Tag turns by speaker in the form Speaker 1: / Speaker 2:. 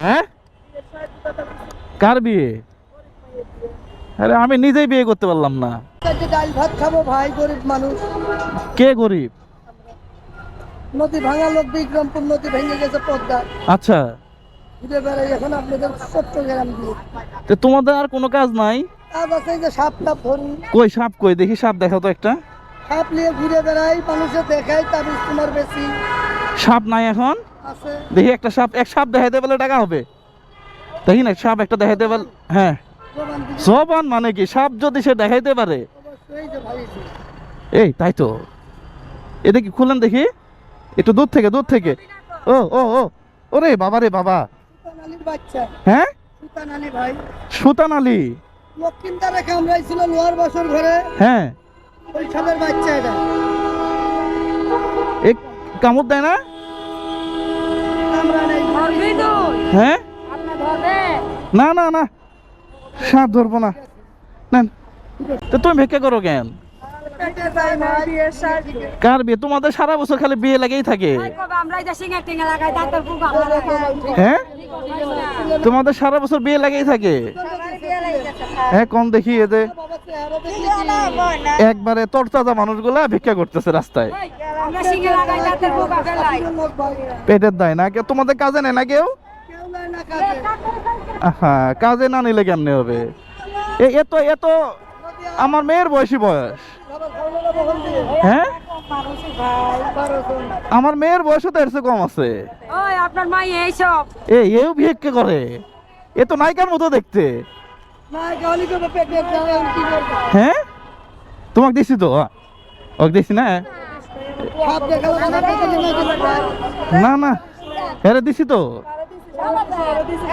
Speaker 1: হ্যাঁ, কার বিয়ে? আরে আমি নিজেই বিয়ে করতে পারলাম না।
Speaker 2: ডাল ভাত খাবো ভাই, গরিব মানুষ।
Speaker 1: কে গরিব?
Speaker 2: নদী ভাঙা লোক, বিক্রমপুর নদী ভেঙে গেছে পদ্মা।
Speaker 1: আচ্ছা,
Speaker 2: ঘুরে বেড়াই এখন আপনাদের চট্টগ্রাম দিয়ে।
Speaker 1: তো তোমাদের আর কোনো কাজ নাই?
Speaker 2: কাজ আছে যে সাপ টাপ ধরি।
Speaker 1: কই সাপ কই দেখি, সাপ দেখাও তো একটা।
Speaker 2: সাপ নিয়ে ঘুরে বেড়াই, মানুষের দেখাই, তাবিজ তোমার বেশি
Speaker 1: সাপ নাই এখন?
Speaker 2: আছে।
Speaker 1: দেখি একটা সাপ, এক সাপ দেখাইতে পারলে টাকা হবে। দেখি না সাপ একটা দেখাইতে পারলে। হ্যাঁ,
Speaker 2: জবান দিকে
Speaker 1: জবান মানে কি? সাপ যদি সে দেখাইতে পারে।
Speaker 2: অবশ্যই যে ভাই আছে।
Speaker 1: এই তাই তো, এটা কি খুলেন দেখি একটু দূর থেকে, দূর থেকে। ও ও ও, ওরে বাবা রে বাবা।
Speaker 2: সুতান আলীর বাচ্চা,
Speaker 1: হ্যাঁ,
Speaker 2: সুতান আলী ভাই।
Speaker 1: সুতান আলী।
Speaker 2: লক্ষ্মীন্দারে কামড়াইছিল লোহার বছর ঘরে,
Speaker 1: হ্যাঁ,
Speaker 2: ওই সালের বাচ্চা এটা।
Speaker 1: এক কামড় দেয় না?
Speaker 2: কামড়া নেই।
Speaker 1: হ্যাঁ, না না না, সাপ ধরবো না। নেন। তো তুমি ভিক্ষা করো কেন?
Speaker 2: পেটে যায় ভাই।
Speaker 1: কার বিয়ে? তোমাদের সারা বছর খালি বিয়ে লাগেই থাকে। হ্যাঁ, তোমাদের সারা বছর বিয়ে লাগেই থাকে। হ্যাঁ, কম দেখি এতে
Speaker 2: বাবা চেহারা দেখলি কি?
Speaker 1: একবারে তরতাজা মানুষগুলা ভিক্ষা করতেছে রাস্তায়।
Speaker 2: লোক ভাই,
Speaker 1: পেটের দায় না কেউ? তোমাদের কাজে নেয় না কেউ?
Speaker 2: কেউ নাই না কাজে।
Speaker 1: হ্যাঁ, কাজে না নিলে কেমনে হবে? এত এত আমার মেয়ের বয়সী বয়স।
Speaker 2: বাবা খাওয়ালো না বহন দিয়ে।
Speaker 1: হ্যাঁ,
Speaker 2: বারো জন।
Speaker 1: আমার মেয়ের বয়সও তো এর চেয়ে কম আছে।
Speaker 3: আপনার মা এইসব
Speaker 1: এও ভিক্ষা করে? এ তো নায়িকার মতো দেখতে।
Speaker 2: না গালি করবে পেটে যায়, আর কি করবে?
Speaker 1: হ্যাঁ, তোমাকে দিছি তো, ওকে দিছি না?
Speaker 2: হাত দেখালো না, পেটে নিয়ে গেছে ভাই।
Speaker 1: না না, হ্যাঁ দিছি তো।
Speaker 3: দিছে।